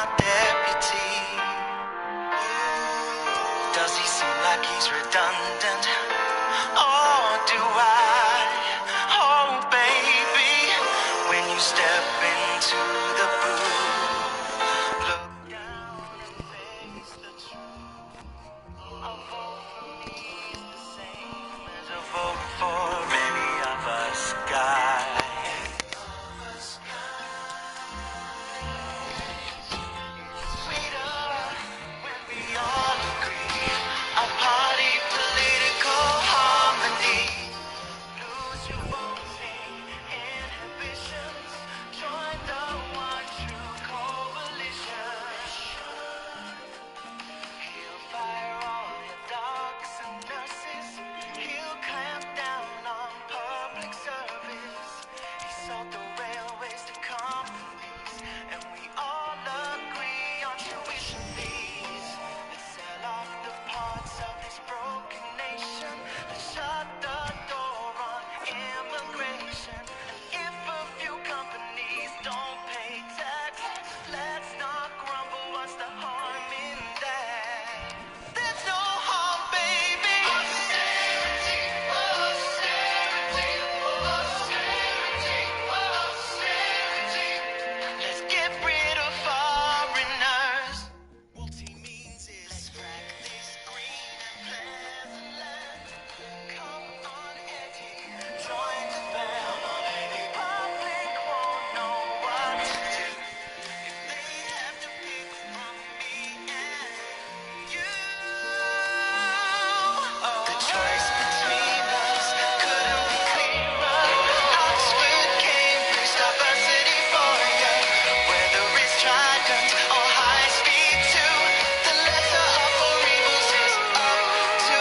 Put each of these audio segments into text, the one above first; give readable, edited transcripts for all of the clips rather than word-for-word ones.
my deputy. Does he seem like he's redundant? Or do I? Oh baby, when you step into the booth, look down and face the truth. A vote for me is the same as a vote for any of us guys. Sweeter when we all agree. A party political harmony. Lose your voting inhibitions. Join the one true coalition. He'll fire all your docs and nurses. He'll clamp down on public service. He sold the railways to companies, and we all agree on tuition fees. Let's sell off the parts of this broken nation. Let's shut the door on immigration. And if a few companies don't pay tax, let's not grumble. What's the harm in that? There's no harm, baby. Austerity, austerity, austerity, austerity. Let's get rid of foreigners. What he means is let's frack this green and pleasant land. Come on, Eddie, join the band. The public won't know what to do if they have to pick from me and you. The choice between us couldn't be clearer. Oxford, Cambridge, diversity for you. Whether it's Trident or high speed too, the lesser of four evils is up to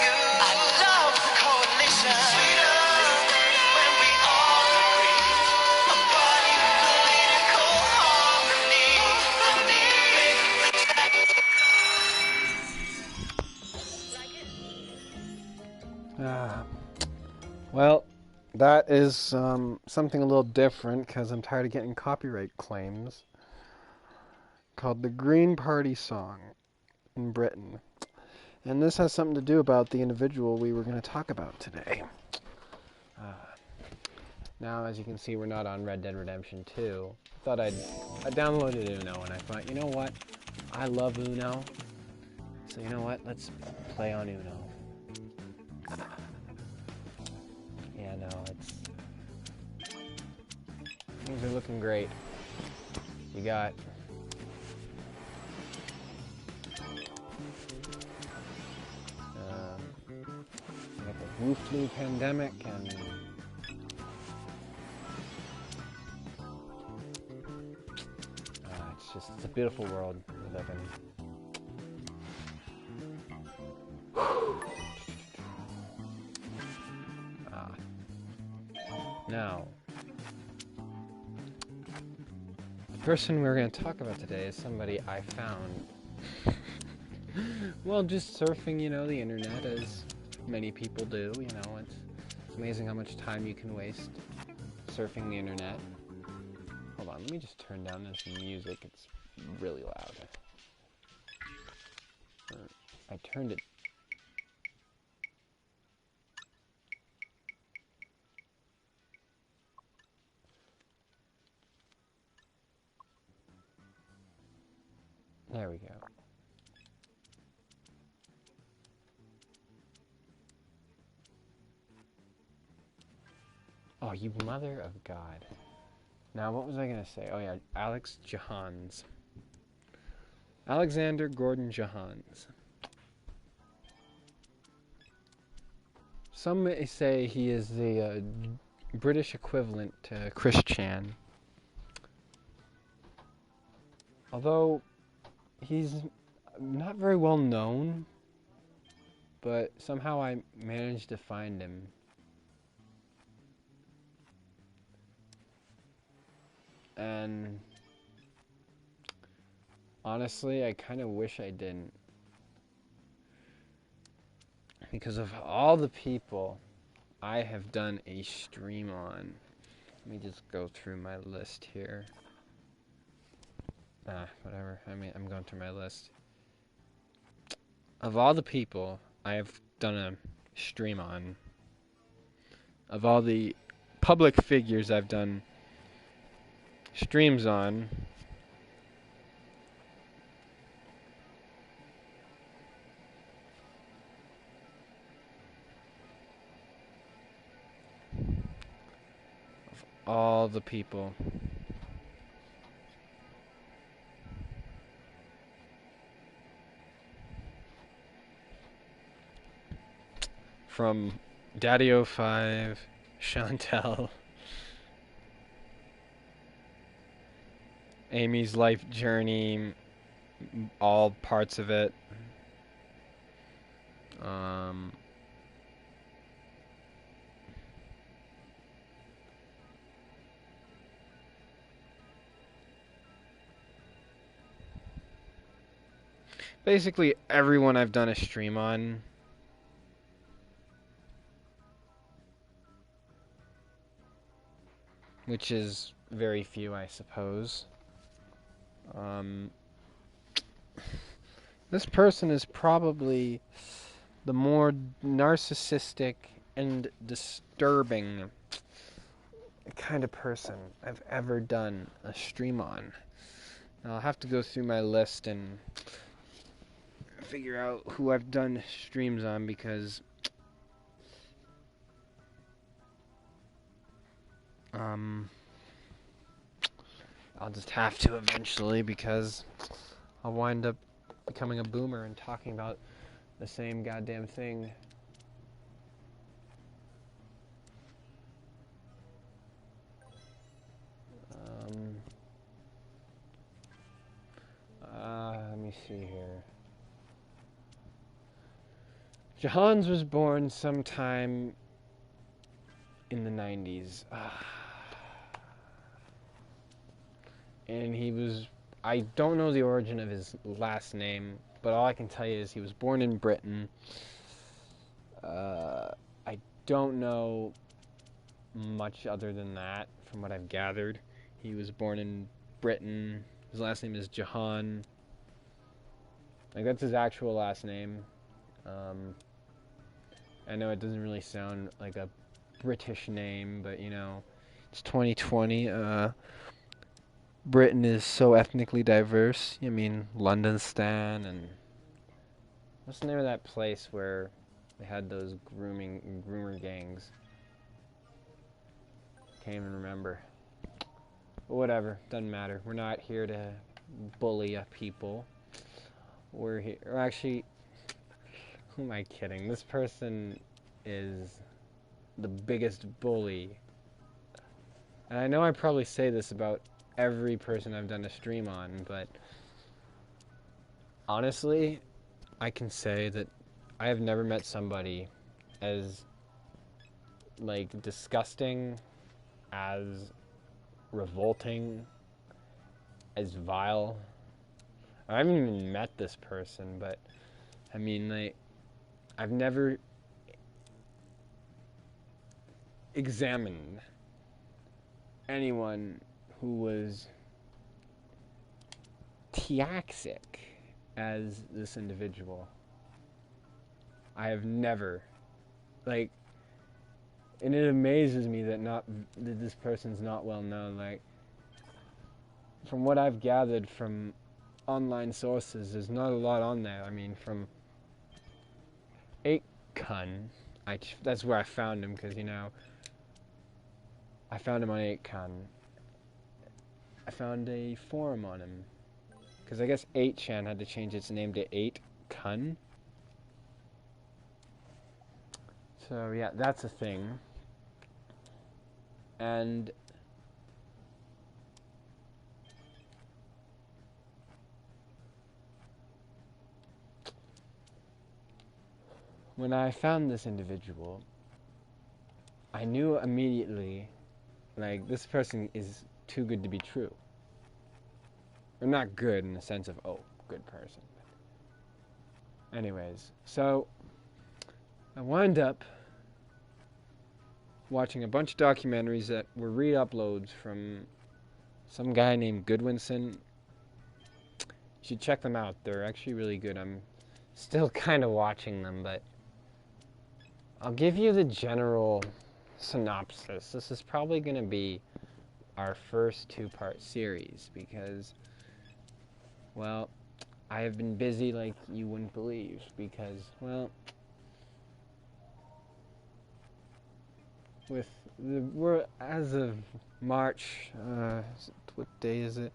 you. I love the coalition. Sweeter when we all agree. A party political harmony. Well, that is something a little different because I'm tired of getting copyright claims. Called the Green Party Song in Britain. And this has something to do about the individual we were going to talk about today. Now, as you can see, we're not on Red Dead Redemption 2. I downloaded Uno, and I thought, you know what? I love Uno. So you know what? Let's play on Uno. Yeah, no, things are looking great. You got the Wu Flu pandemic, and it's a beautiful world we live in. Now, the person we're going to talk about today is somebody I found, well, just surfing, the internet, as many people do, it's amazing how much time you can waste surfing the internet. Hold on, let me just turn down this music, it's really loud. I turned it. There we go. Oh, you mother of God. Now, what was I going to say? Oh, yeah, Alexander Gordon Johans. Some may say he is the British equivalent to Chris Chan. Although he's not very well known, but somehow I managed to find him. And honestly, I kind of wish I didn't. Because of all the people I have done a stream on. Let me just go through my list here. whatever. I mean, I'm going through my list. Of all the people I have done a stream on, of all the public figures I've done streams on, all the people, from Daddy05, Chantel, Amy's life journey, all parts of it. Basically everyone I've done a stream on. Which is very few, I suppose. This person is probably the more narcissistic and disturbing kind of person I've ever done a stream on. Now, I'll have to go through my list and figure out who I've done streams on, because I'll just have to eventually, because I'll wind up becoming a boomer and talking about the same goddamn thing. Let me see here. Jahan was born sometime in the 90s. And he was... I don't know the origin of his last name, but all I can tell you is he was born in Britain. I don't know much other than that, from what I've gathered. He was born in Britain. His last name is Jahan. Like, that's his actual last name. I know it doesn't really sound like a British name, but, you know, it's 2020. Britain is so ethnically diverse. I mean, London Stan, and what's the name of that place where they had those groomer gangs? Can't even remember. But whatever, doesn't matter. We're not here to bully people. We're here, or actually, who am I kidding? This person is the biggest bully. And I know I probably say this about every person I've done a stream on, but honestly, I can say that I have never met somebody as, like, disgusting, as revolting, as vile. I haven't even met this person, but I mean, like, I've never examined anyone who was toxic as this individual. I have never, like, and it amazes me that this person's not well known. Like, from what I've gathered from online sources, there's not a lot on there. I mean, from 8kun, that's where I found him, because, you know, I found him on 8kun. I found a forum on him, because I guess 8chan had to change its name to 8kun. So yeah, that's a thing. And when I found this individual, I knew immediately, like, this person is too good to be true. Or not good in the sense of, oh, good person. Anyways, so I wind up watching a bunch of documentaries that were re-uploads from some guy named Goodwinson. should check them out. They're actually really good. I'm still kind of watching them, but I'll give you the general synopsis. This is probably going to be our first two-part series because, well, I have been busy like you wouldn't believe because, well, we're as of March, what day is it?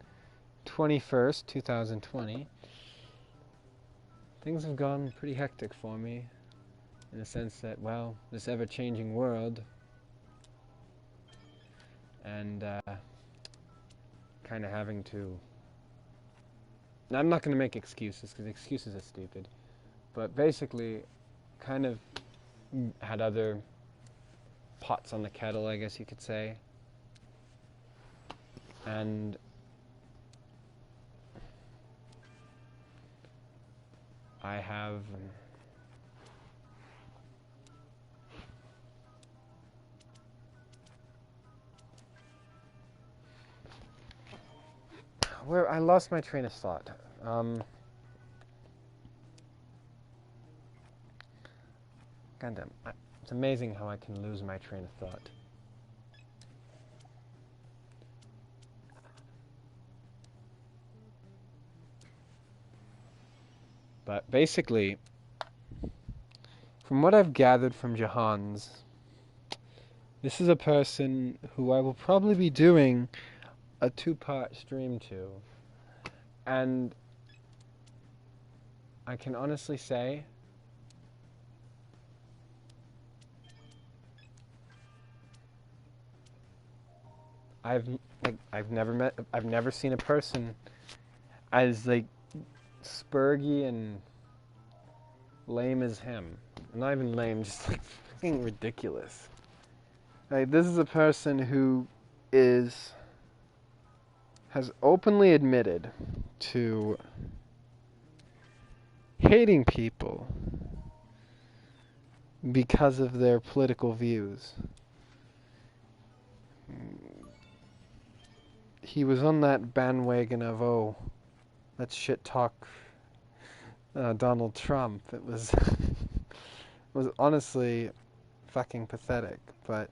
21st, 2020. Things have gone pretty hectic for me in the sense that, well, this ever-changing world and kind of having to... Now, I'm not going to make excuses because excuses are stupid, but basically kind of had other pots on the kettle, I guess you could say, and I have where I lost my train of thought. Goddamn, it's amazing how I can lose my train of thought. But basically, from what I've gathered from Jahan's, this is a person who I will probably be doing a two-part stream to. And I can honestly say I've never seen a person as like spurgy and lame as him. Not even lame, just like fucking ridiculous. Like, this is a person who has openly admitted to hating people because of their political views. He was on that bandwagon of, oh, let's shit talk Donald Trump. It was was honestly fucking pathetic, but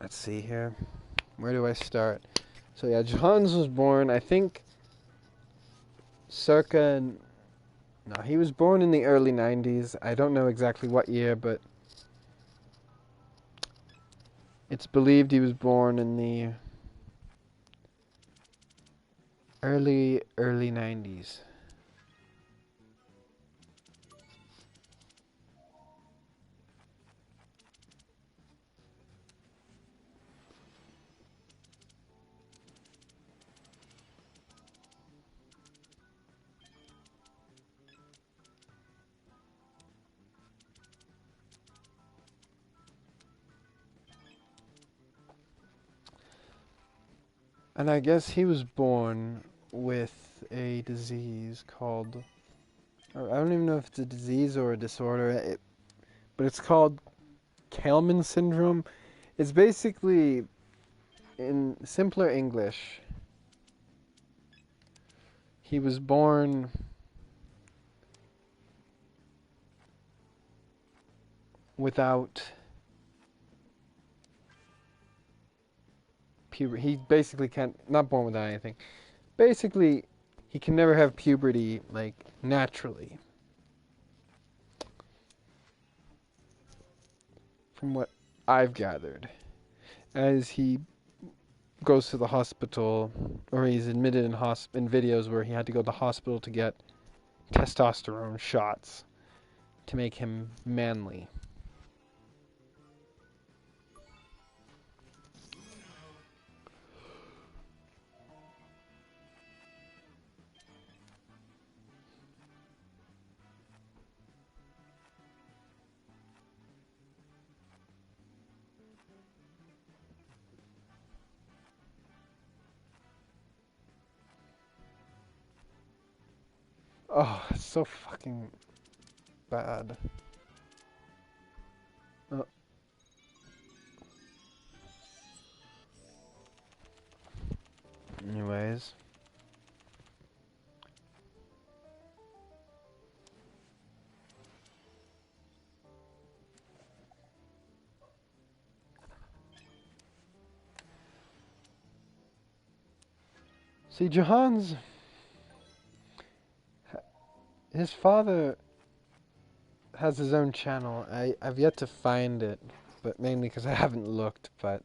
let's see here. Where do I start? So yeah, Johans was born, I think, he was born in the early 90s. I don't know exactly what year, but it's believed he was born in the early 90s. And I guess he was born with a disease called... I don't even know if it's a disease or a disorder, but it's called Kalman syndrome. It's basically, in simpler English, he was born without puberty. He basically not born without anything. Basically, he can never have puberty, like, naturally. From what I've gathered. As he goes to the hospital, or he's admitted in videos where he had to go to the hospital to get testosterone shots to make him manly. Oh, it's so fucking bad. Anyways. See, his father has his own channel. I've yet to find it, but mainly because I haven't looked, but...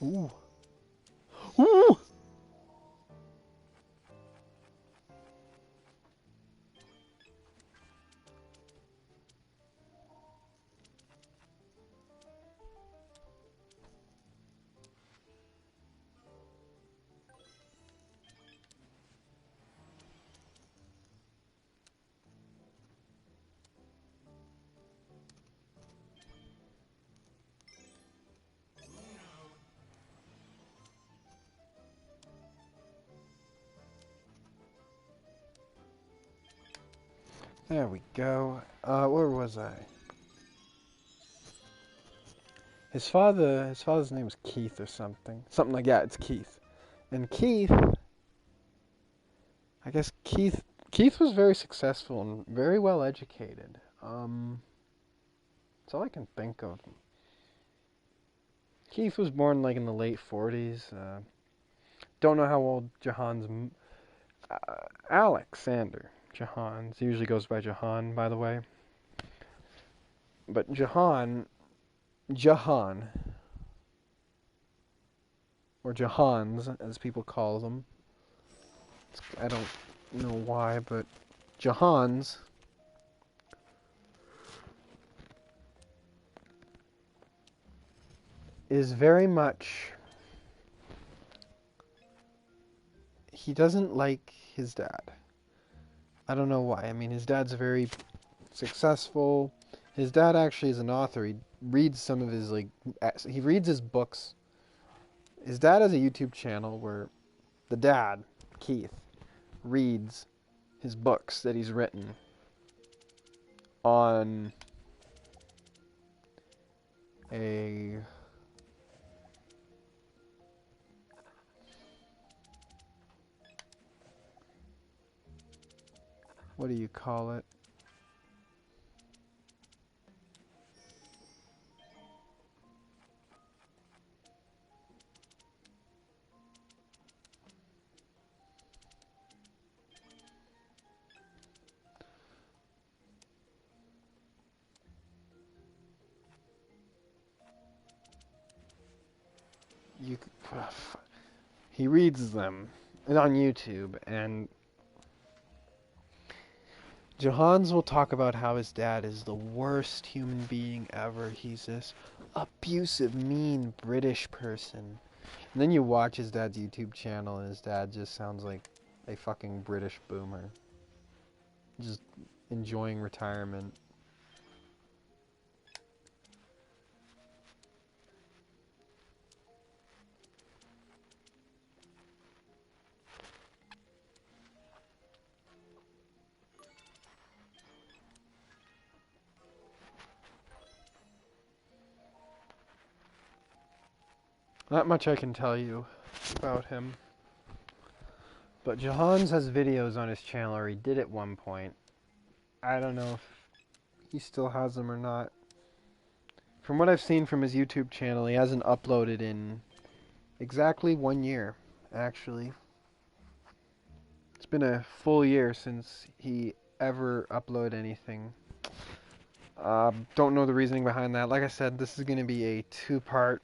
Ooh. Ooh! There we go. Where was I? His father's name was Keith or something. Something like that, it's Keith. And Keith, I guess Keith was very successful and very well educated. That's all I can think of. Keith was born like in the late 40s. Don't know how old Jahan's... Alexander Jahan's. Usually goes by Jahan, by the way. But Jahan, or Jahans, as people call them. I don't know why, but Jahan's is very much... He doesn't like his dad. I don't know why. I mean, his dad's very successful. His dad actually is an author. He reads some of his, he reads his books. His dad has a YouTube channel where the dad, Keith, reads his books that he's written on a... What do you call it? He reads them on YouTube, and Johans will talk about how his dad is the worst human being ever. He's this abusive, mean British person. And then you watch his dad's YouTube channel, and his dad just sounds like a fucking British boomer. Just enjoying retirement. Not much I can tell you about him. But Jahans has videos on his channel, or he did at one point. I don't know if he still has them or not. From what I've seen from his YouTube channel, he hasn't uploaded in exactly 1 year, actually. It's been a full year since he ever uploaded anything. Don't know the reasoning behind that. Like I said, this is going to be a two-part,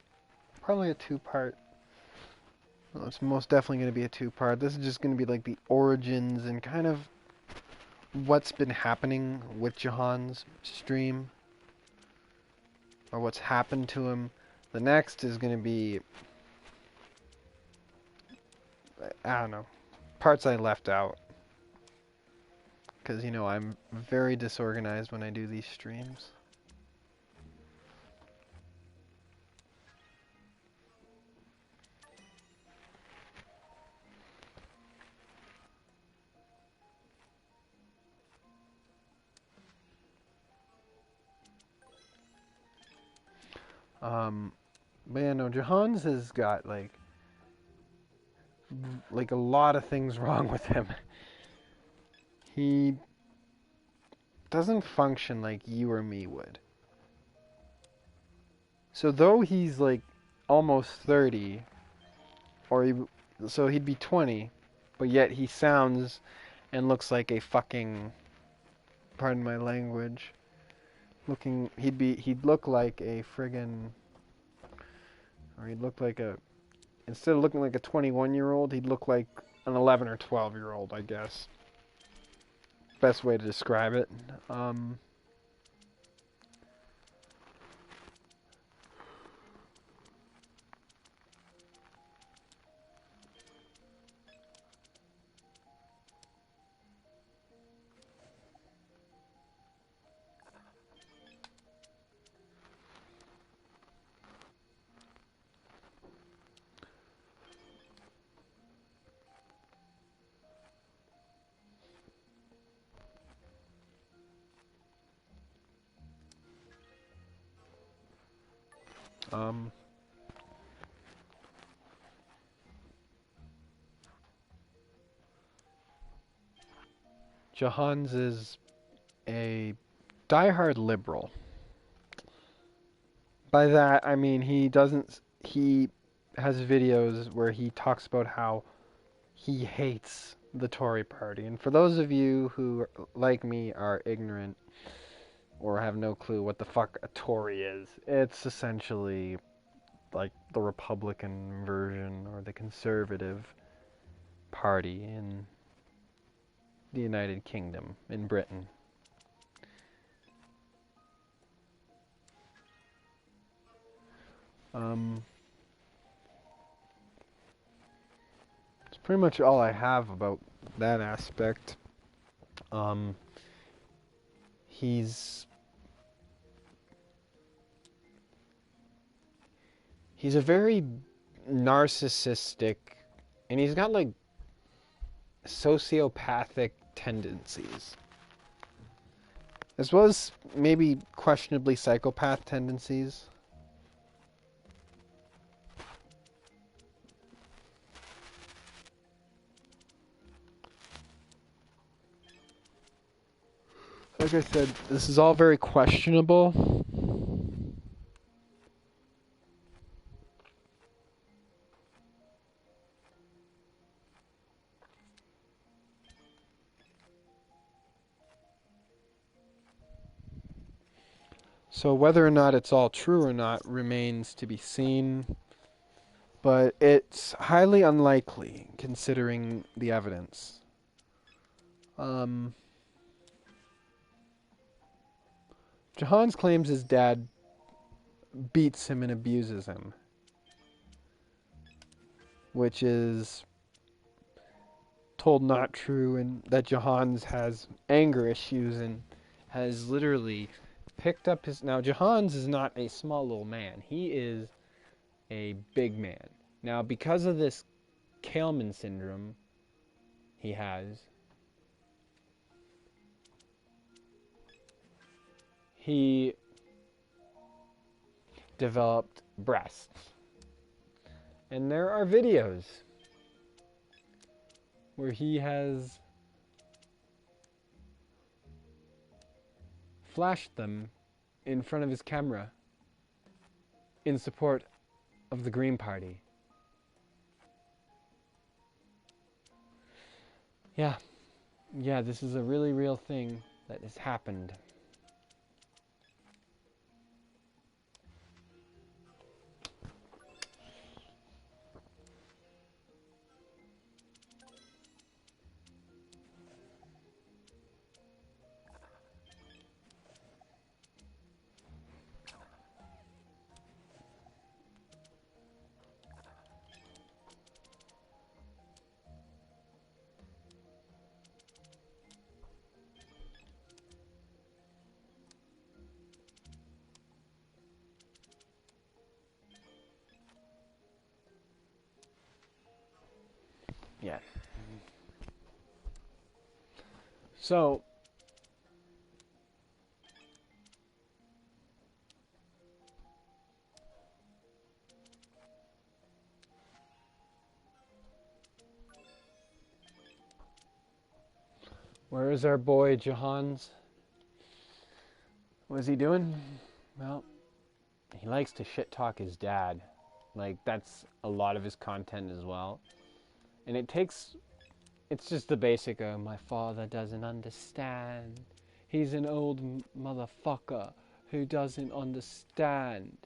probably a two-part. Well, it's most definitely going to be a two-part. This is just going to be like the origins and kind of what's been happening with Jahan's stream, or what's happened to him. The next is going to be, I don't know, parts I left out. Because, you know, I'm very disorganized when I do these streams. But yeah, no, Jahan's has got like a lot of things wrong with him. He doesn't function like you or me would. So though he's like almost 30, or so he'd be 20, but yet he sounds and looks like a fucking, pardon my language, he'd look like a friggin', or he'd look like a, instead of looking like a 21-year-old, he'd look like an 11 or 12-year-old, I guess. Best way to describe it. Um, um, Jahan's is a diehard liberal. By that, I mean he has videos where he talks about how he hates the Tory party. And for those of you who, like me, are ignorant or have no clue what the fuck a Tory is, it's essentially like the Republican version or the conservative party in the United Kingdom, in Britain. It's pretty much all I have about that aspect. Um, he's he's a very narcissistic, and he's got like sociopathic tendencies, as well as maybe questionably psychopath tendencies. Like I said, this is all very questionable. So whether or not it's all true or not remains to be seen, but it's highly unlikely considering the evidence. Jahan's claims his dad beats him and abuses him, which is told not true, and that Jahan's has anger issues and has literally picked up his... Now, Jahan's is not a small little man. He is a big man. Now, because of this Kaleman syndrome he has, he developed breasts. And there are videos where he has flashed them in front of his camera in support of the Green Party. Yeah, this is a really real thing that has happened. Yeah. So, Where is our boy Jahan's? What is he doing? Well, he likes to shit talk his dad. Like, that's a lot of his content as well. And it's just the basic of, my father doesn't understand. He's an old motherfucker who doesn't understand.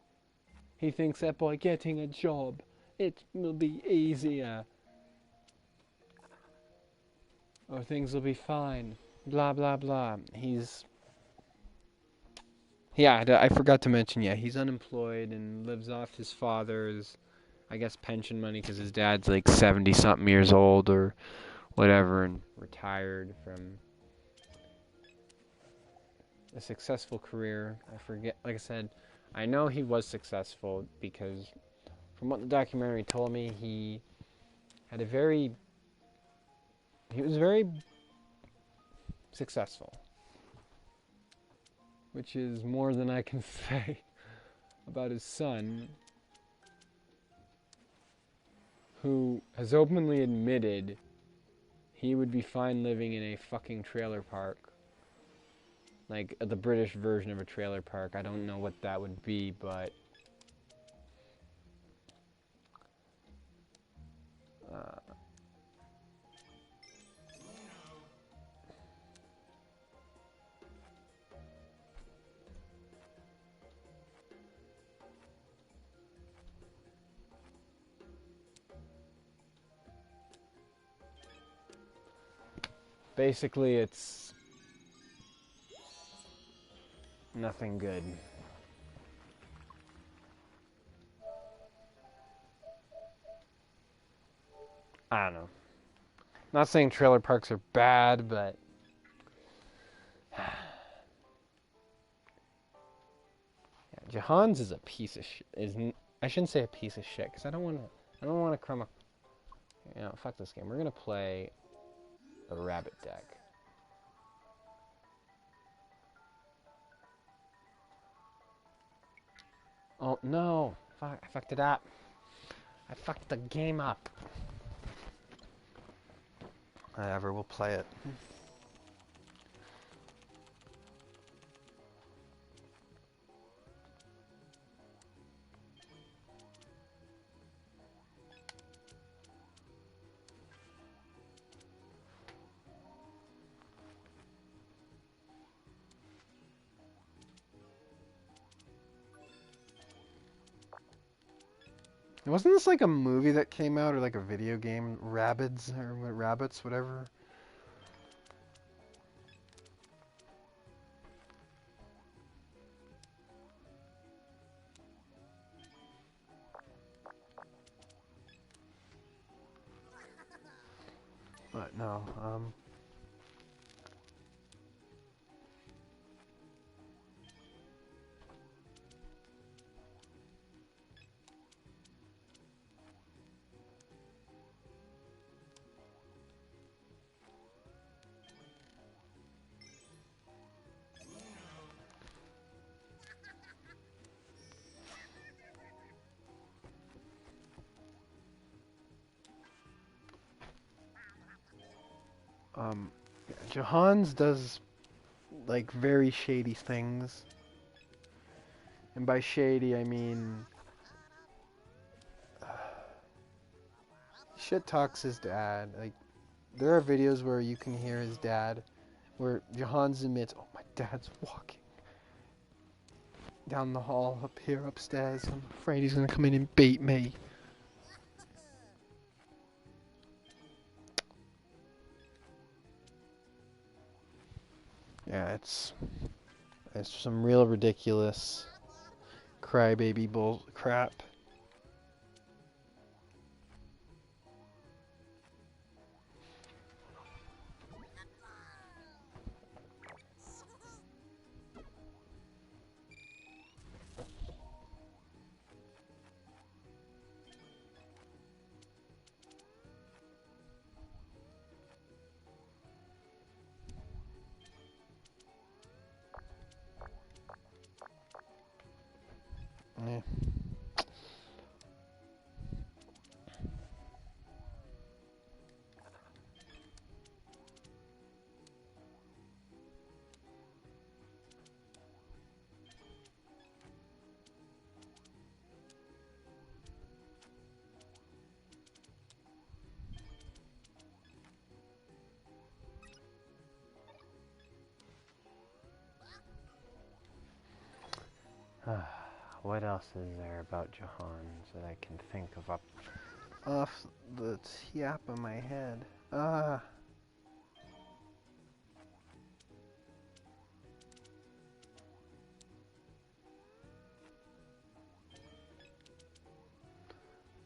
He thinks that by getting a job, it will be easier. Or things will be fine. Blah, blah, blah. Yeah, I forgot to mention, he's unemployed and lives off his father's, I guess, pension money because his dad's like 70-something years old or whatever and retired from a successful career. I forget, like I said, I know he was successful because from what the documentary told me, he was very successful, which is more than I can say about his son, who has openly admitted he would be fine living in a fucking trailer park. Like the British version of a trailer park. I don't know what that would be, but basically it's nothing good. I don't know. Not saying trailer parks are bad, but Jahan's is a piece of shit. I shouldn't say a piece of shit because I don't want to crumb a. Fuck this game. We're gonna play a rabbit deck. Oh no! Fuck! I fucked it up. I fucked the game up. Whatever. We'll play it. Wasn't this like a movie that came out or like a video game? Rabbids or Rabbits, whatever. But no, Jahan's does like very shady things, and by shady I mean shit talks his dad. Like there are videos where you can hear his dad, where Jahan's admits, "Oh, my dad's walking down the hall up here upstairs. I'm afraid he's gonna come in and beat me." Yeah, it's some real ridiculous crybaby bull crap. Yeah. what else is there about Jahan's that I can think of up off the tip of my head?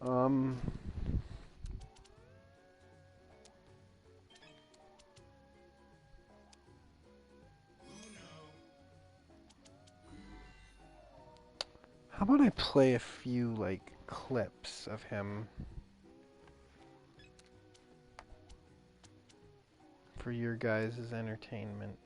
Um, how about I play a few, like, clips of him for your guys' entertainment?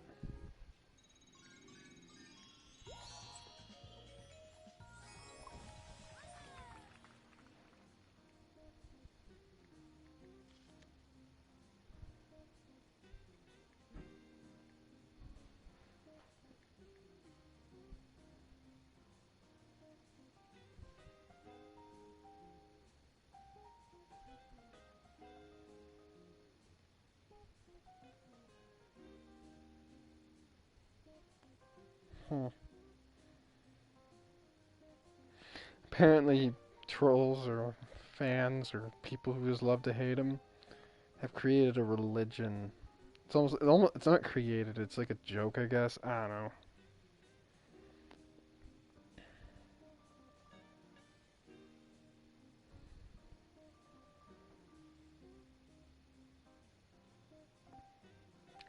Hmm. Apparently, trolls or fans or people who just love to hate him have created a religion. It's not created, it's like a joke, I guess. I don't know.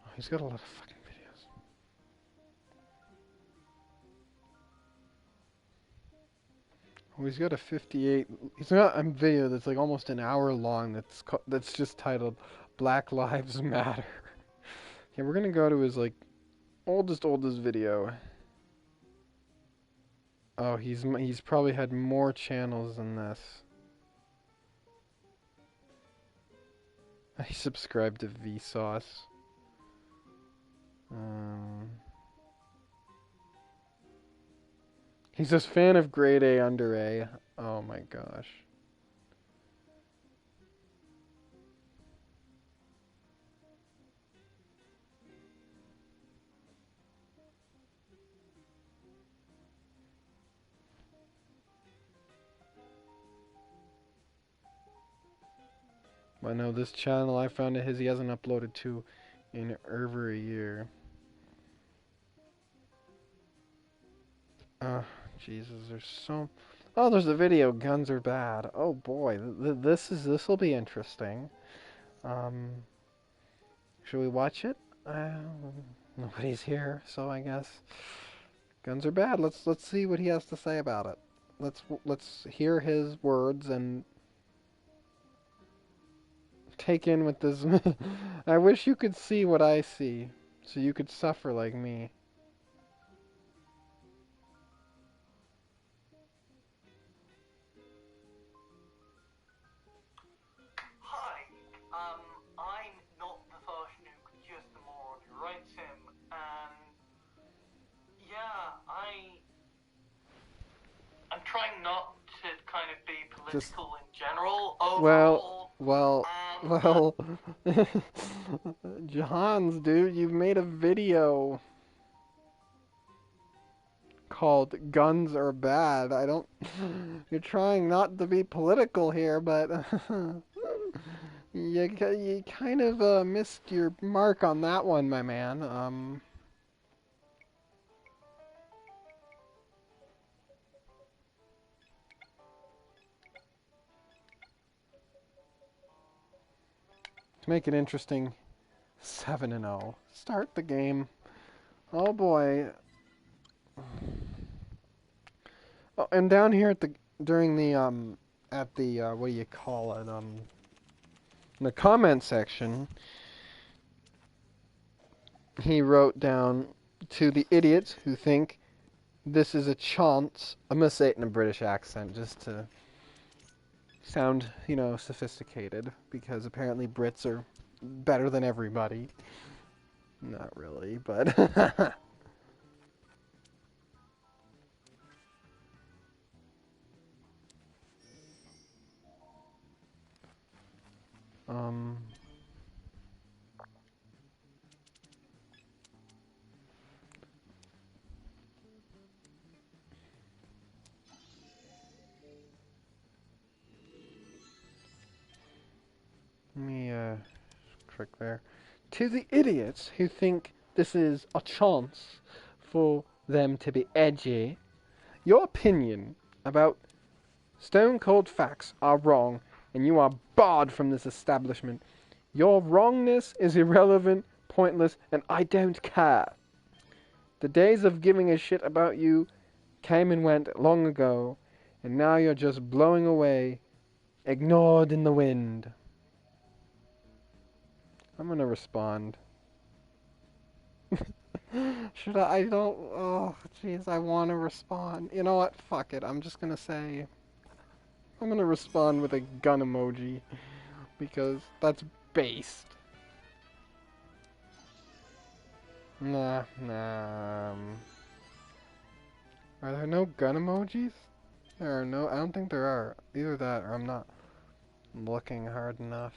Oh, he's got a lot of fucking videos. Oh, he's got a 58. He's got a video that's like almost an hour long. That's just titled "Black Lives Matter." Yeah, we're gonna go to his like oldest video. Oh, he's probably had more channels than this. I subscribed to Vsauce. He's a fan of grade A under A. Oh my gosh. I know this channel I found it his he hasn't uploaded to in over a year. Jesus, there's so. Oh, there's a video. Guns are bad. Oh boy, this will be interesting. Um, should we watch it? Nobody's here, so I guess guns are bad. Let's see what he has to say about it. Let's hear his words and take in what this. I wish you could see what I see, so you could suffer like me. Hi, I'm not the first nuke, just the moron who writes him, and yeah, I'm trying not to kind of be political in general overall. Well, Johans, dude, you've made a video called "Guns Are Bad." I don't. You're trying not to be political here, but you kind of missed your mark on that one, my man. To make it interesting, 7-0. Start the game. Oh boy. Oh, and down here at the during the at the what do you call it in the comment section, he wrote down, to the idiots who think this is a chance. I'm gonna say it in a British accent just to sound, sophisticated, because apparently Brits are better than everybody. Not really, but um perfect there. To the idiots who think this is a chance for them to be edgy, your opinion about stone cold facts are wrong, and you are barred from this establishment. Your wrongness is irrelevant, pointless, and I don't care. The days of giving a shit about you came and went long ago, and now you're just blowing away, ignored in the wind. I'm gonna respond. Should I? I don't. Oh, jeez, I want to respond. You know what? Fuck it. I'm just gonna say. I'm gonna respond with a gun emoji because that's based. Nah. Are there no gun emojis? There are no. I don't think there are. Either that or I'm not looking hard enough.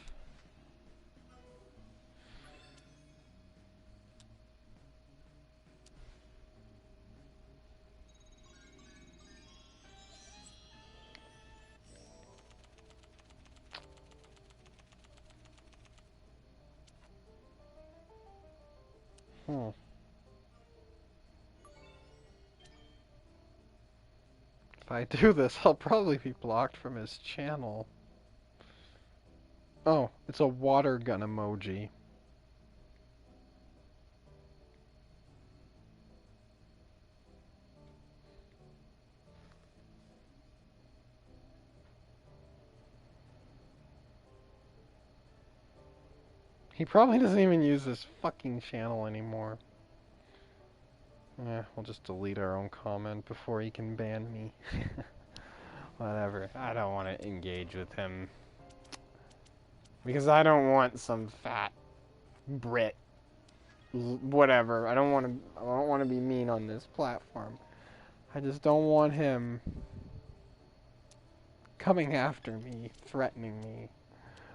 Hmm. If I do this, I'll probably be blocked from his channel. Oh, it's a water gun emoji. He probably doesn't even use this fucking channel anymore. Yeah, we'll just delete our own comment before he can ban me. Whatever. I don't want to engage with him. Because I don't want some fat Brit. Whatever. I don't want to be mean on this platform. I just don't want him coming after me, threatening me.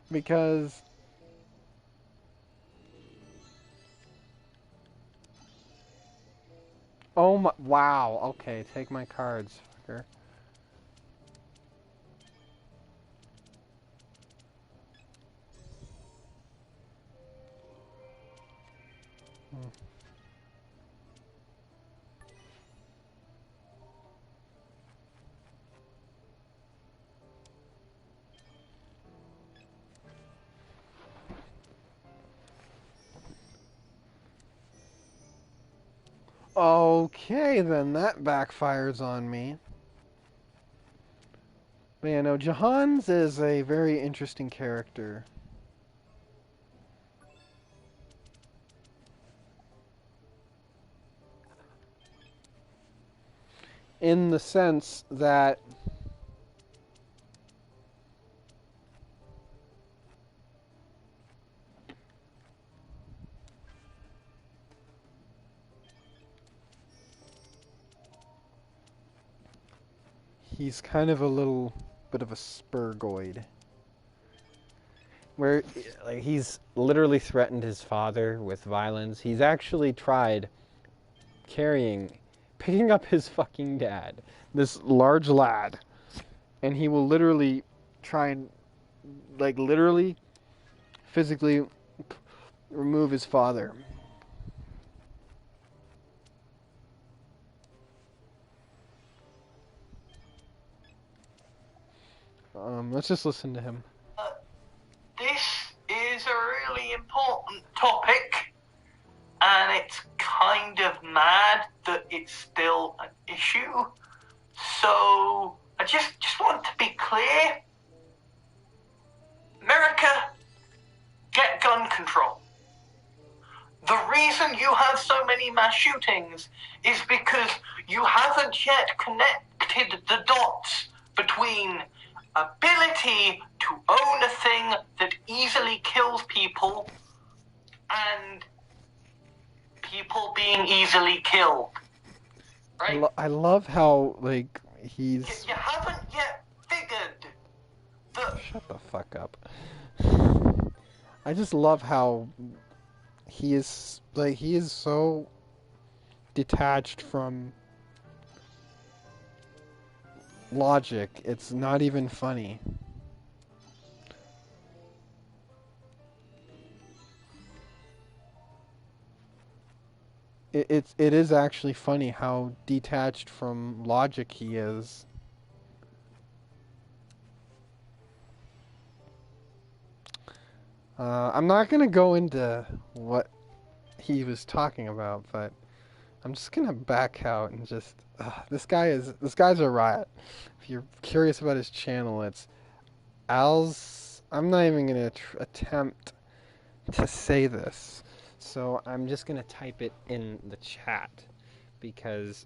Because oh my, wow. Okay, take my cards, fucker. Okay, then that backfires on me. But yeah, no, Jahan's is a very interesting character. In the sense that he's kind of a little bit of a spurgoid. Where like, he's literally threatened his father with violence. He's actually tried picking up his fucking dad, this large lad, and he will literally try and, like, literally, physically remove his father. Let's just listen to him. This is a really important topic, and it's kind of mad that it's still an issue. So I just want to be clear. America, get gun control. The reason you have so many mass shootings is because you haven't yet connected the dots between ability to own a thing that easily kills people and people being easily killed. Right? I love how, like, he's... You haven't yet figured that... Shut the fuck up. I just love how he is, like, he is so detached from logic. It's not even funny. it is actually funny how detached from logic he is. I'm not gonna go into what he was talking about, but I'm just gonna back out and just this guy's a riot. If you're curious about his channel, it's Al's. I'm not even gonna attempt to say this, so I'm just gonna type it in the chat because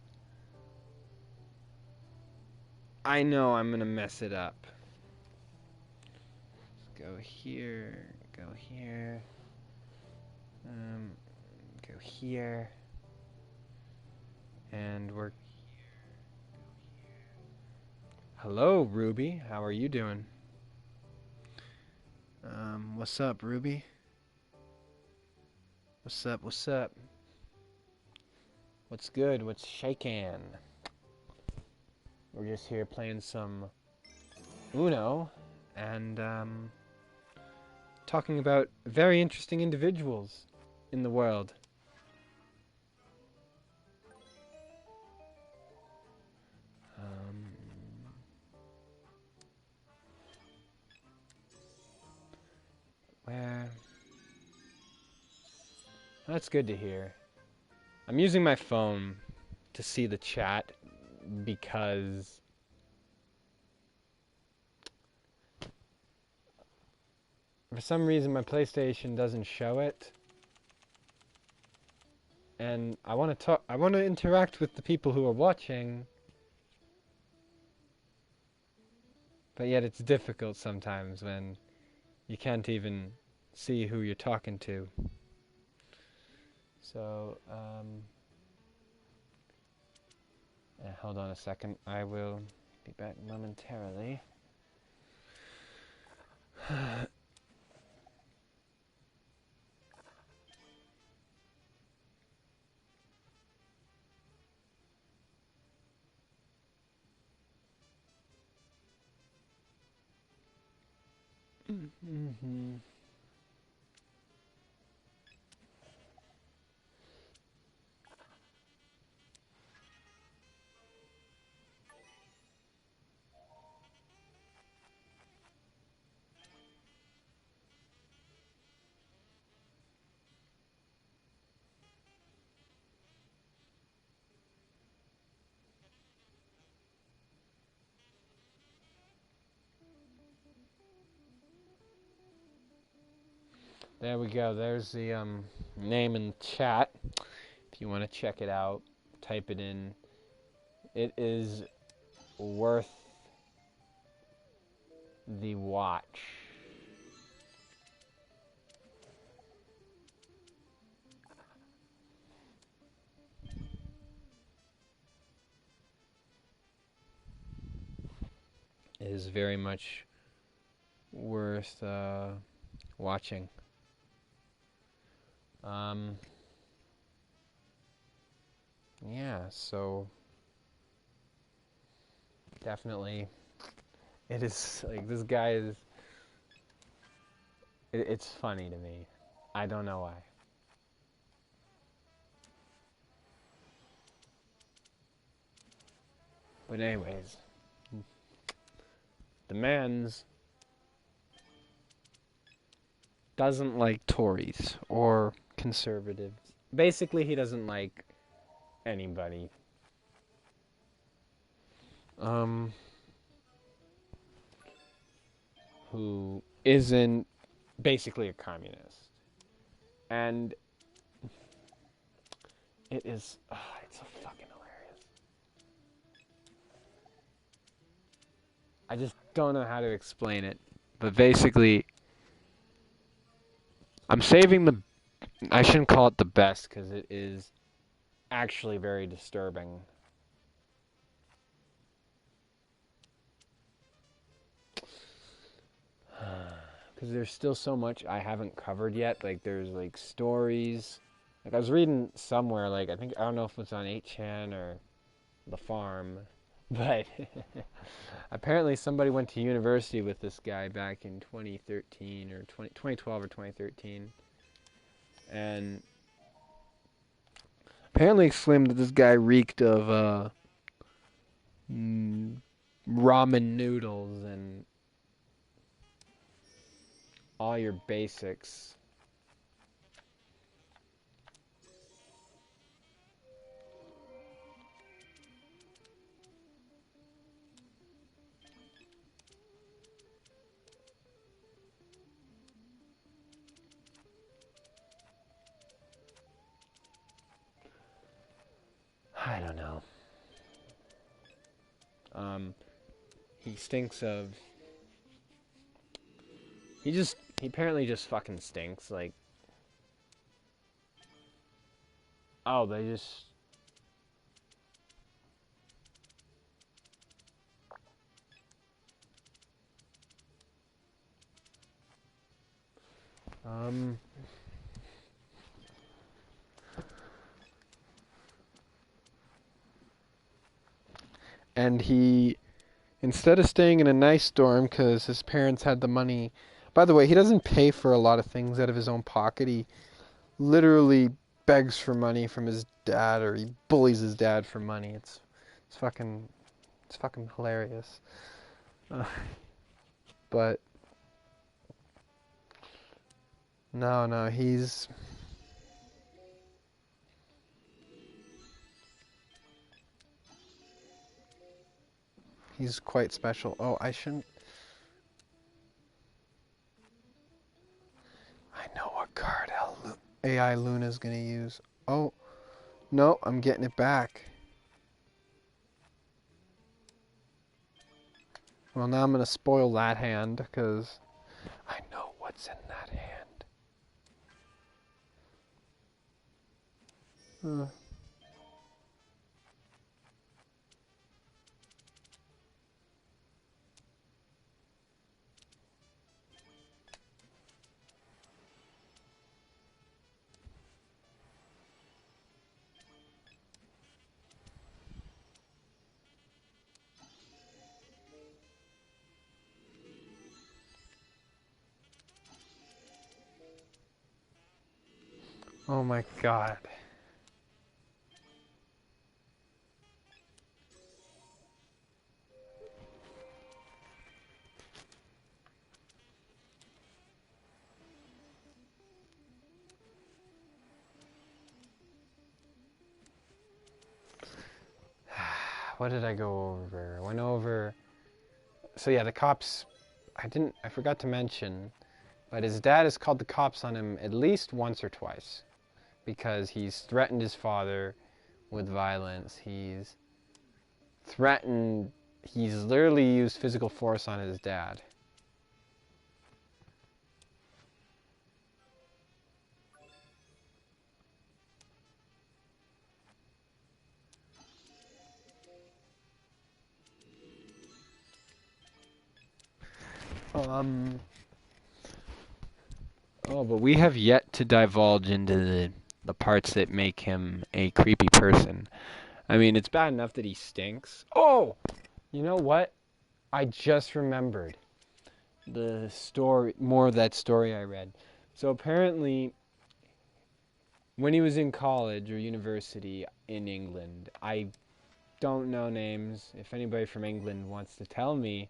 I know I'm gonna mess it up. Go here, go here, go here, and we're. Hello, Ruby. How are you doing? What's up, Ruby? What's up? What's up? What's good? What's shaking? We're just here playing some Uno and talking about very interesting individuals in the world. Where? That's good to hear. I'm using my phone to see the chat because for some reason my PlayStation doesn't show it. And I want to talk. I want to interact with the people who are watching, but yet it's difficult sometimes when you can't even see who you're talking to. So, hold on a second. I will be back momentarily. Mm-hmm. There we go. There's the name in the chat. If you want to check it out, type it in. It is worth the watch. It is very much worth watching. Yeah, so definitely it is like this guy is it's funny to me. I don't know why. But anyways, the man's doesn't like Tories or conservatives. Basically, he doesn't like anybody. Who isn't basically a communist. And it is, it's so fucking hilarious. I just don't know how to explain it. But basically, I'm saving the, I shouldn't call it the best because it is actually very disturbing. Because there's still so much I haven't covered yet. Like, there's, like, stories. Like, I was reading somewhere, like, I don't know if it's on 8chan or The Farm. But apparently somebody went to university with this guy back in 2013 or 2012 or 2013. And apparently exclaimed that this guy reeked of ramen noodles and all your basics. I don't know. He stinks of. He apparently just fucking stinks. Like, oh, they just. And he, instead of staying in a nice dorm because his parents had the money. By the way, he doesn't pay for a lot of things out of his own pocket. He literally begs for money from his dad, or he bullies his dad for money. It's fucking hilarious. But no, he's quite special. Oh, I shouldn't. I know what card AI Luna's gonna use. Oh, no, I'm getting it back. Well, now I'm gonna spoil that hand because I know what's in that hand. Oh my god. What did I go over? I went over. So yeah, the cops. I forgot to mention, but his dad has called the cops on him at least once or twice because he's threatened his father with violence. He's literally used physical force on his dad. Oh, but we have yet to divulge into the parts that make him a creepy person. I mean, it's bad enough that he stinks. Oh! You know what? I just remembered the story, more of that story I read. So apparently, when he was in college or university in England, I don't know names. If anybody from England wants to tell me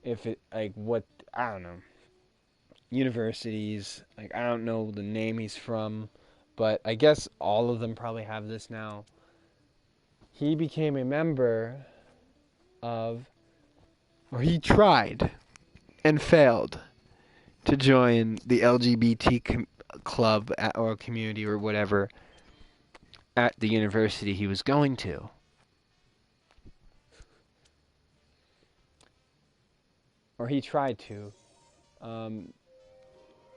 if it, like, what, I don't know, universities, like, I don't know the name he's from, but I guess all of them probably have this now. He became a member of, or he tried and failed to join the LGBT club or community or whatever at the university he was going to. Or he tried to.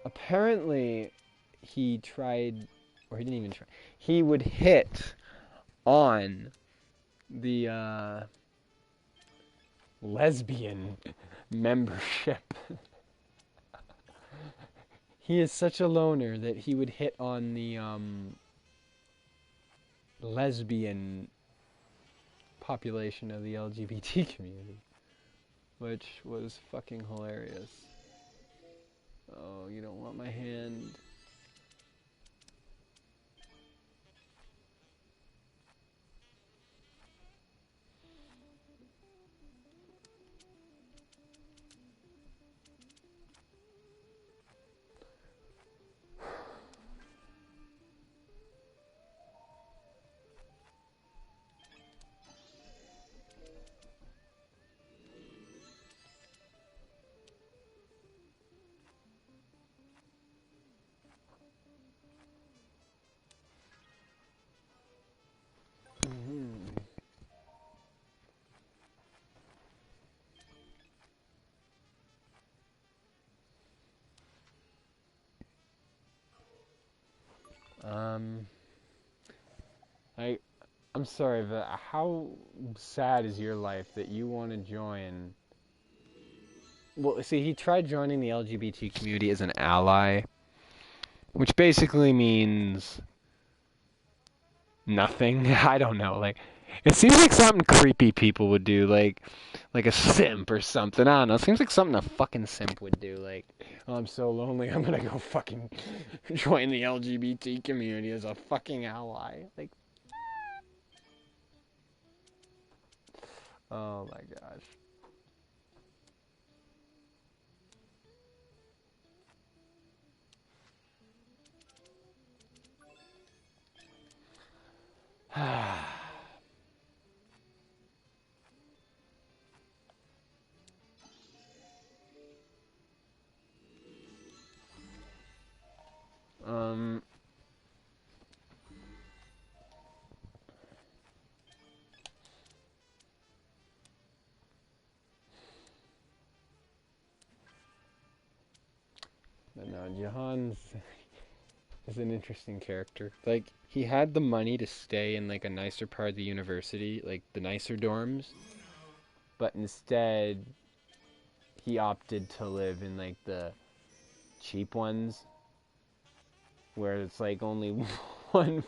Apparently, he tried, or he didn't even try. He would hit on the lesbian membership. He is such a loner that he would hit on the lesbian population of the LGBT community, which was fucking hilarious. Oh, you don't want my hand. Um, I'm sorry, but how sad is your life that you want to join? Well, see, he tried joining the LGBT community as an ally, which basically means nothing. I don't know. Like, it seems like something creepy people would do, like a simp or something. I don't know. It seems like something a fucking simp would do. Like, oh, I'm so lonely, I'm gonna go fucking join the LGBT community as a fucking ally. Like, oh my gosh. um, but no, Jahan's is an interesting character. Like, he had the money to stay in like a nicer part of the university, like the nicer dorms, but instead he opted to live in like the cheap ones where it's like only one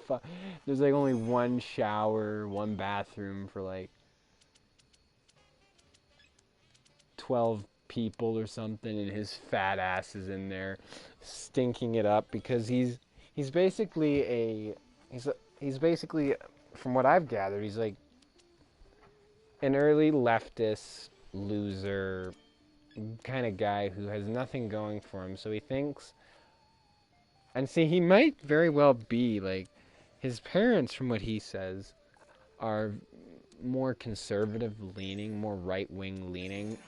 there's like only one shower, one bathroom for like 12 people or something, and his fat ass is in there stinking it up because he's basically he's basically, from what I've gathered, he's like an early leftist loser kind of guy who has nothing going for him. So he thinks, and see, he might very well be like, his parents, from what he says, are more conservative leaning, more right wing leaning,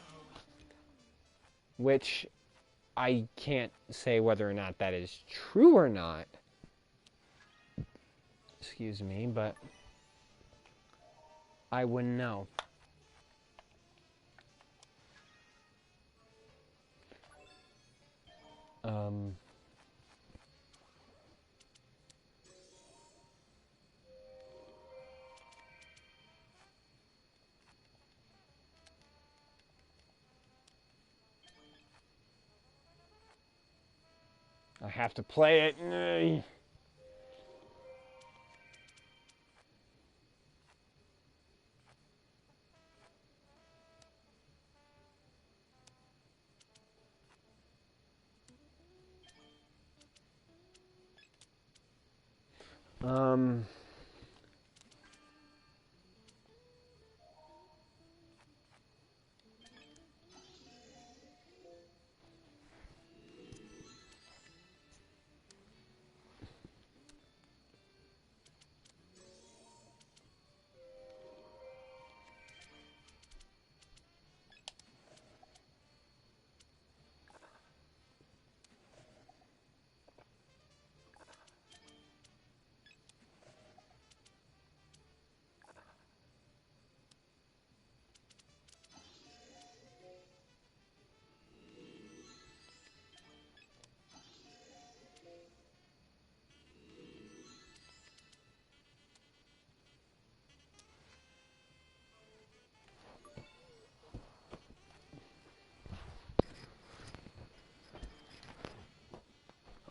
which I can't say whether or not that is true or not. Excuse me, but I wouldn't know. I have to play it.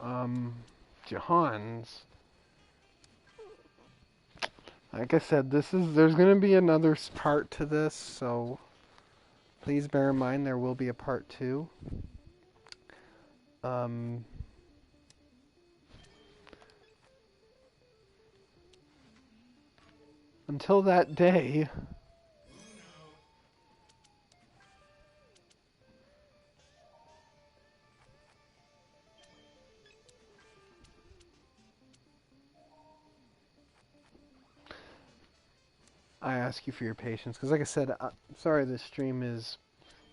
Um, Jahan's. Like I said, there's gonna be another part to this, so please bear in mind there will be a part 2. Um, until that day, I ask you for your patience, because like I said, I'm sorry this stream is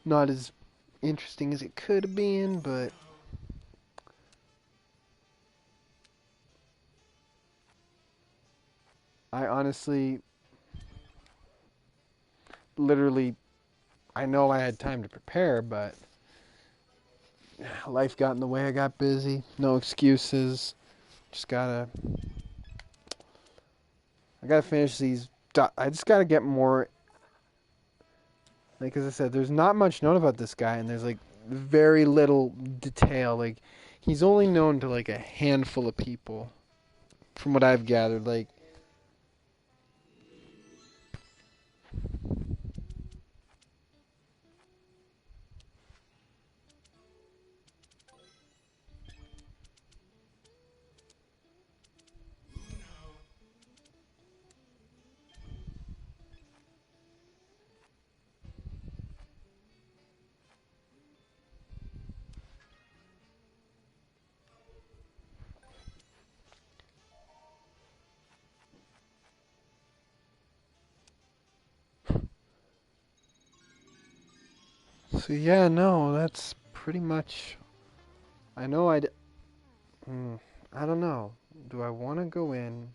not as interesting as it could have been, but I honestly, literally, I know I had time to prepare, but life got in the way. I got busy. No excuses. Just gotta... I gotta finish these... I just gotta get more... Like, as I said, there's not much known about this guy, and there's, like, very little detail. Like, he's only known to, like, a handful of people, from what I've gathered. Like, so yeah, no, that's pretty much... I know I don't know. Do I want to go in?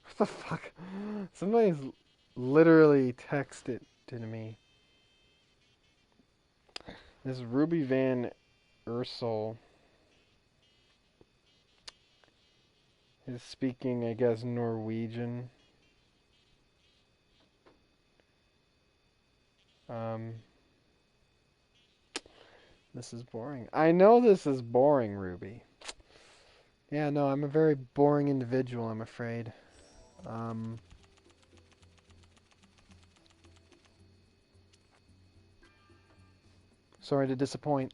What the fuck? Somebody's literally texted to me. This Ruby Van Ursel is speaking, I guess, Norwegian. This is boring. I know this is boring, Ruby. Yeah, no, I'm a very boring individual, I'm afraid. Sorry to disappoint.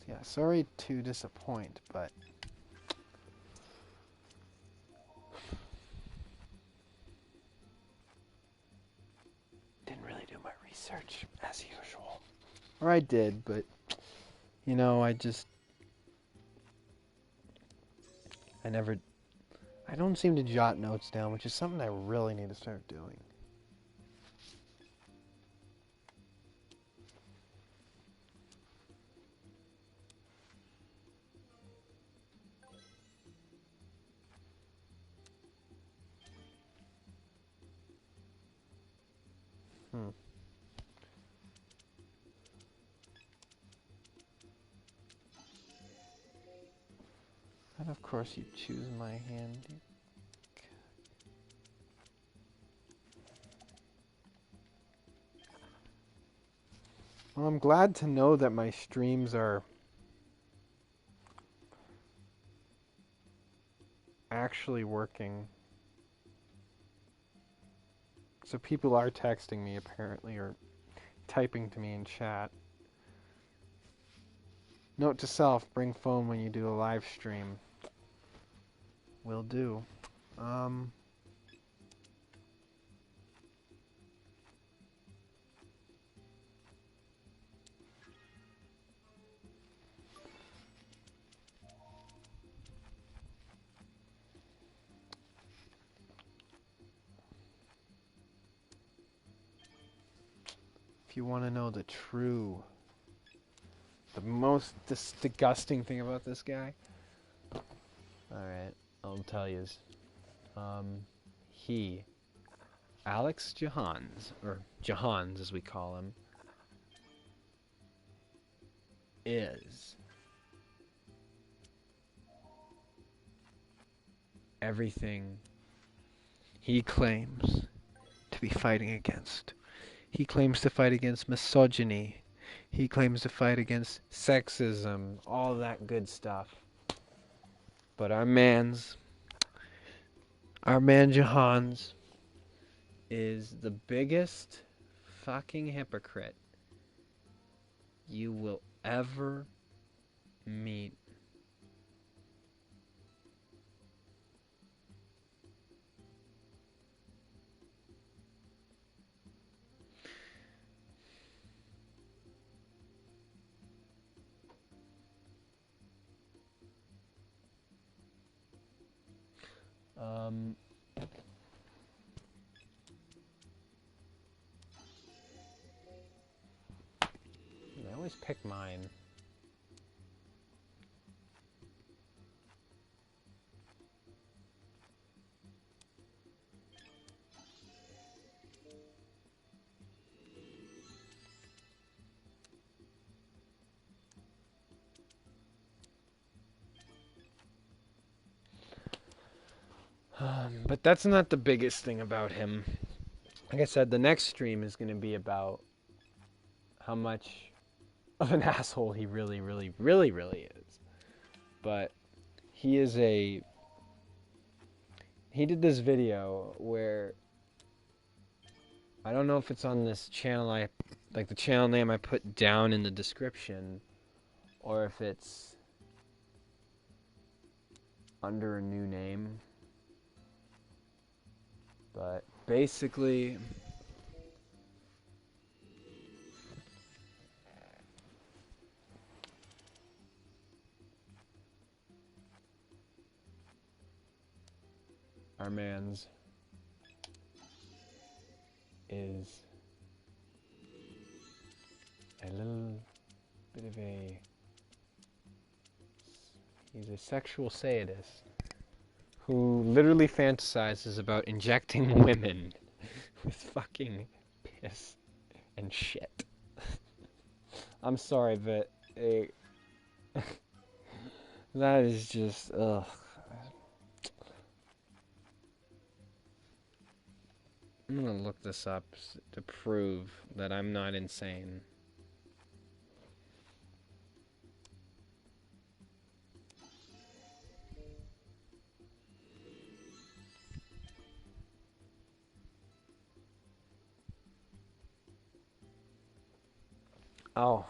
Yeah, sorry to disappoint, but... Didn't really do my research, as usual. Or I did, but... You know, I don't seem to jot notes down, which is something I really need to start doing. And of course you choose my hand. Well, I'm glad to know that my streams are actually working. So people are texting me apparently, or typing to me in chat. Note to self, bring phone when you do a live stream. Will do. If you want to know the most disgusting thing about this guy, alright, I'll tell you. Alex Jahans, or Jahans as we call him, is everything he claims to be fighting against. He claims to fight against misogyny. He claims to fight against sexism, all that good stuff. But our man Jahans is the biggest fucking hypocrite you will ever meet. Um, I always pick mine. But that's not the biggest thing about him. Like I said, the next stream is going to be about how much of an asshole he really, really, really, really is. But he is a... He did this video where... I don't know if it's on this channel, like the channel name I put down in the description, or if it's under a new name. But basically... Our man's is a little bit of a... He's a sexual sadist who literally fantasizes about injecting women with fucking piss and shit. I'm sorry, but that is just, ugh. I'm gonna look this up to prove that I'm not insane. Oh,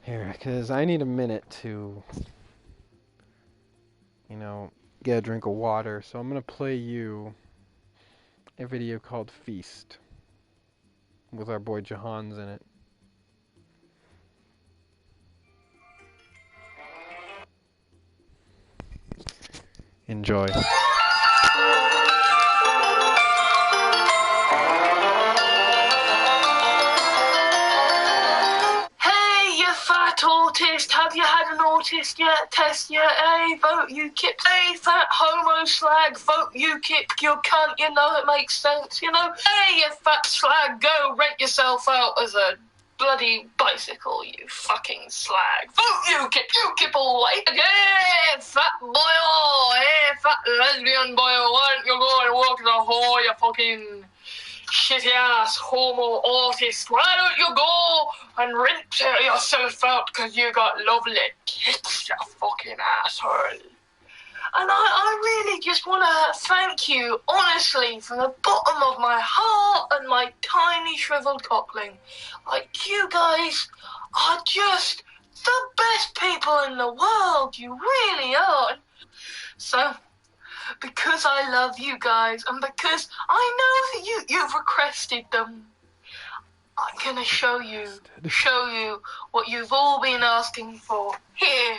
here, because I need a minute to, get a drink of water, so I'm gonna play you a video called Feast with our boy Jahan's in it. Enjoy. Hey, you fat autist, have you had an autist test yet? Hey, vote UKIP. Hey, fat homo slag, vote UKIP, you cunt, it makes sense, Hey, you fat slag, go rent yourself out as a bloody bicycle, you fucking slag. Vote UKIP all the way. Yeah, fat boy, hey, fat lesbian boy, why don't you go and walk the whore, you fucking... shitty ass homo artist, why don't you go and rent yourself out because you got lovely tits, you fucking asshole. And I really just want to thank you, honestly, from the bottom of my heart and my tiny shriveled cockling. Like, you guys are just the best people in the world, you really are. So... because I love you guys, and because I know that you've requested them, I'm gonna show you what you've all been asking for. Here,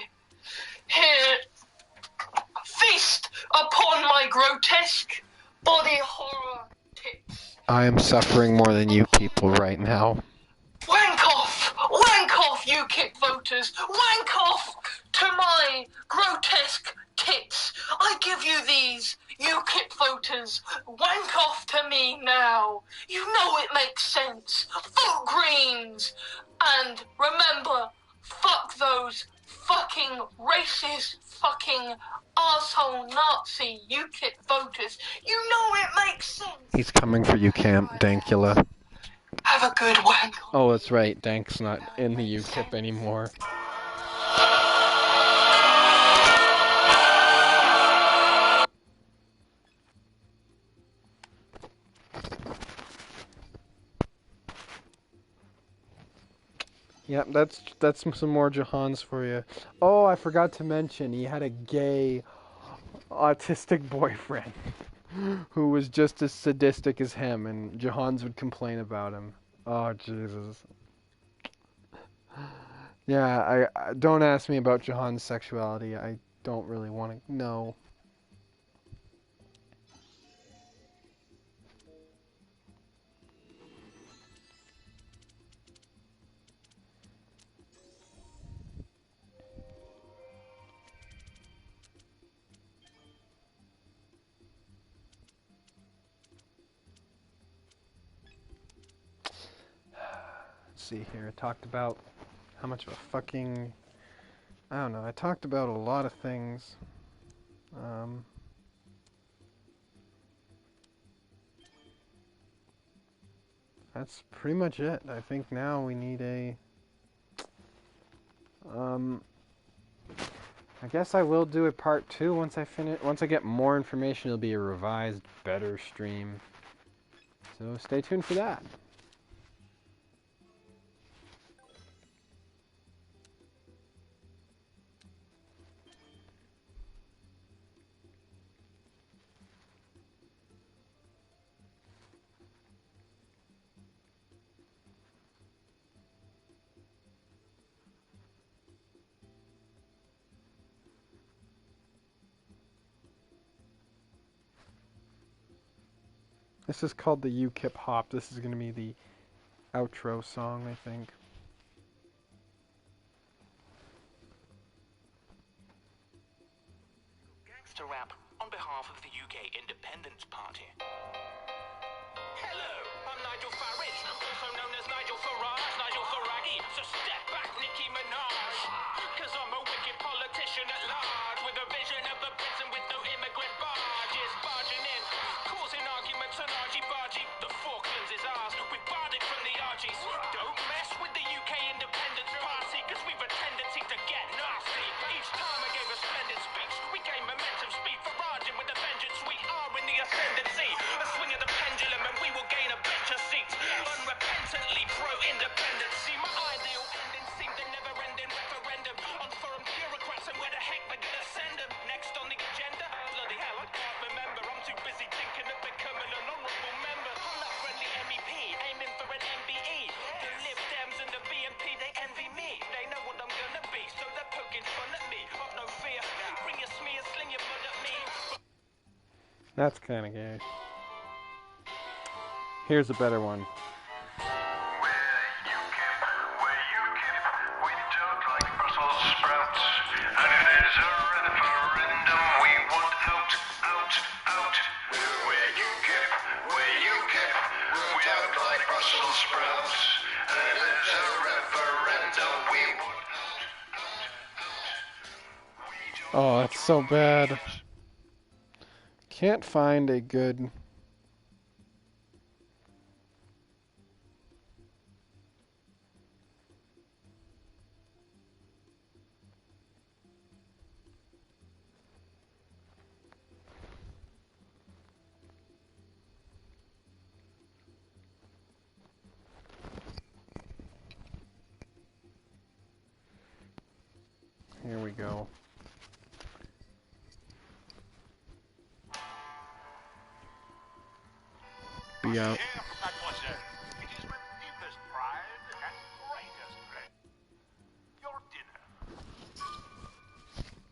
feast upon my grotesque body horror tits. I am suffering more than you people right now. Wank off, UKIP voters, wank off to my grotesque tits. I give you these, UKIP voters. Wank off to me now. You know it makes sense. Vote Greens. And remember, fuck those fucking racist fucking arsehole Nazi UKIP voters. You know it makes sense. He's coming for you, Camp Dankula. Have a good wank. Oh, that's right. Dank's not in the UKIP anymore. Yep, that's some more Jahan's for you. Oh, I forgot to mention, he had a gay, autistic boyfriend who was just as sadistic as him, and Jahan's would complain about him. Oh, Jesus. Yeah, I don't ask me about Jahan's sexuality. I don't really want to know. see here. I talked about how much of a fucking... I don't know. I talked about a lot of things. That's pretty much it. I think now we need a... I guess I will do a part 2 once I finish. Once I get more information, it'll be a revised, better stream. So stay tuned for that. This is called the UKIP Hop. This is going to be the outro song, I think. Gangster rap on behalf of the UK Independence Party. Hello, I'm Nigel Farage, also known as Nigel Farage, Nigel Farage. So step back, Nicki Minaj, cause I'm a wicked politician at large, with a vision of a prison with no immigrant barges, barging in, causing arguments and argy-bargy. The Falklands is ours, we barred it from the Argies. Don't mess with the UK Independence Party, cause we've a tendency to get nasty. Each time I gave a splendid speech, we gained momentum speed, Faraging with a vengeance. We are in the ascendancy, a swing of the pendulum and we will gain a bench of seats. Unrepentantly pro-independency, my ideal ending seemed a never-ending referendum on foreign bureaucrats and where the heck we're gonna send them. Next on the agenda, bloody hell, I can't remember. I'm too busy thinking of becoming an honourable member. I'm that friendly MEP, aiming for an MBE. The Lib Dems and the BNP, they envy me. They know what I'm gonna be, so they're poking fun at me. Have no fear, bring your smear, sling your mud at me. That's kind of gay. Here's a better one. Oh, that's so bad. Can't find a good... Here we go. Be out. Mademoiselle, it is with deepest pride and greatest pleasure. Your dinner.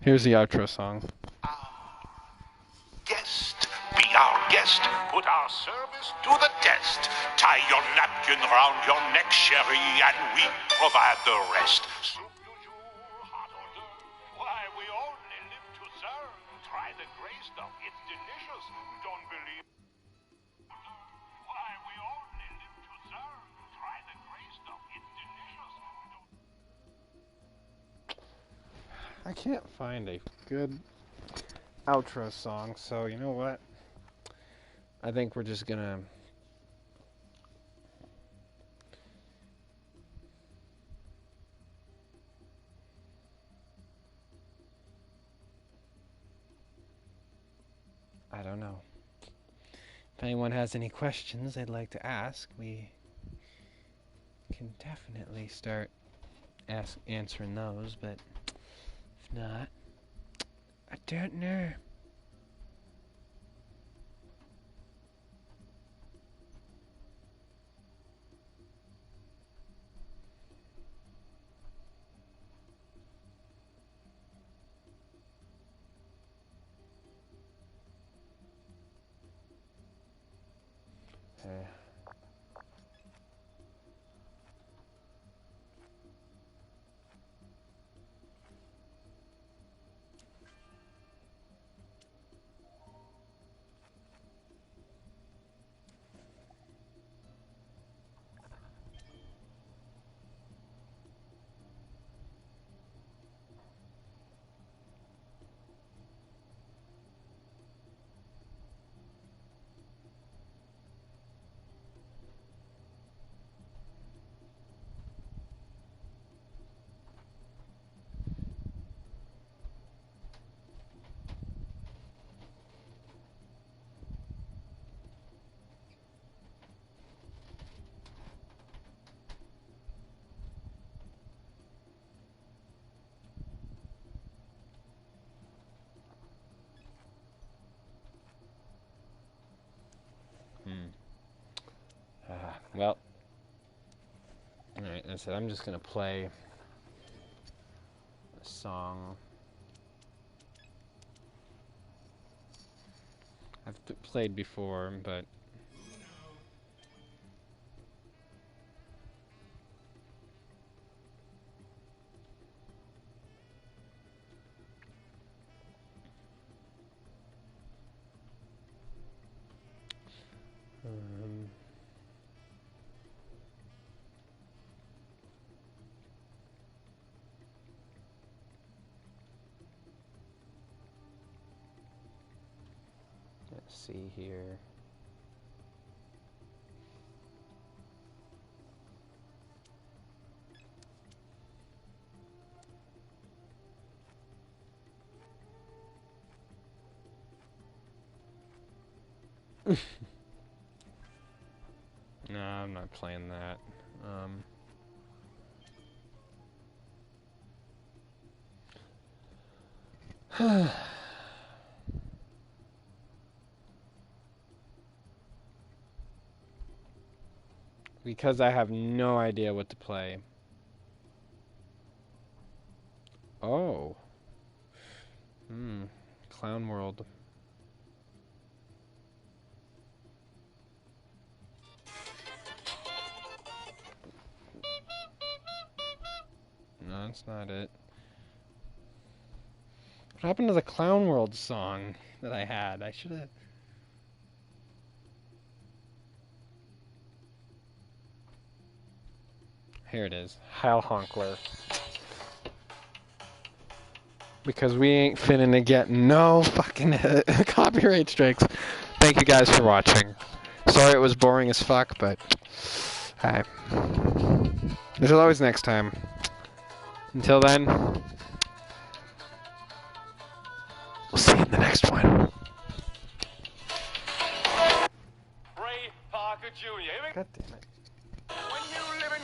Here's the outro song. Guest, be our guest. Put our service to the test. Tie your napkin round your neck, Sherry, and we provide the rest. Soup du jour, hot hors d'oeuvre. Why, we only live to serve. Try the gray stuff, it's delicious. Don't believe. Why, we only live to serve. Try the gray stuff, it's delicious. I can't find a good outro song, so you know what? I think we're just gonna... I don't know. If anyone has any questions they'd like to ask, we can definitely start answering those, but if not, I don't know. Well, alright, I said I'm just gonna play a song. I've played before, but let's see here. No, I'm not playing that. Because I have no idea what to play. Oh. Clown World. No, that's not it. What happened to the Clown World song that I had? I should have... Here it is. Heil Honkler. Because we ain't finna get no fucking copyright strikes. Thank you guys for watching. Sorry it was boring as fuck, but... Hi. There's always next time. Until then... We'll see you in the next one. Ray Parker Jr. God damn it. When you live in...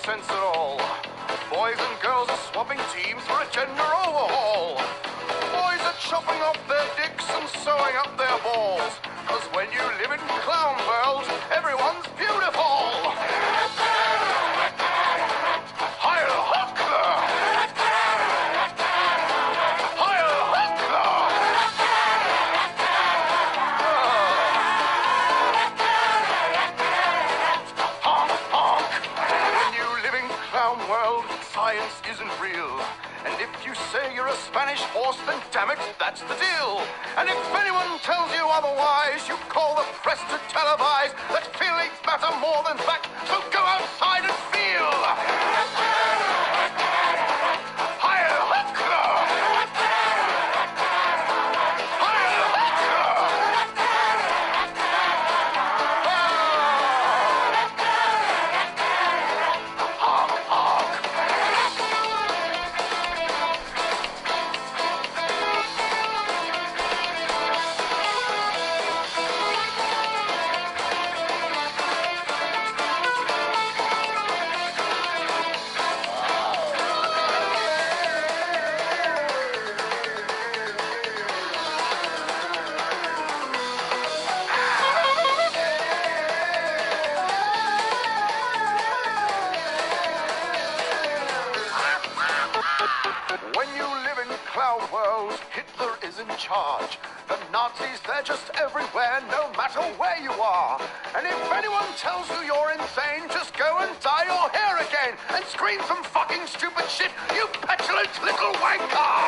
Sense at all. Boys and girls are swapping teams for a gender overhaul. Boys are chopping off their dicks and sewing up their balls. Cause when you live in clown world, everyone's beautiful. Heil Hockler! Heil Hockler! Honk, honk! When you live in clown world, science isn't real. And if you say you're a Spanish horse, then damn it, that's the deal. And if anyone tells you otherwise, you call the press to televise that feelings matter more than fact, so go outside and feel. Heil Hockler! Heil When you live in clown world, Hitler is in charge. The Nazis, they're just everywhere, no matter where you are. And if anyone tells you you're insane, just go and dye your hair again and scream some fucking stupid shit, you petulant little wanker!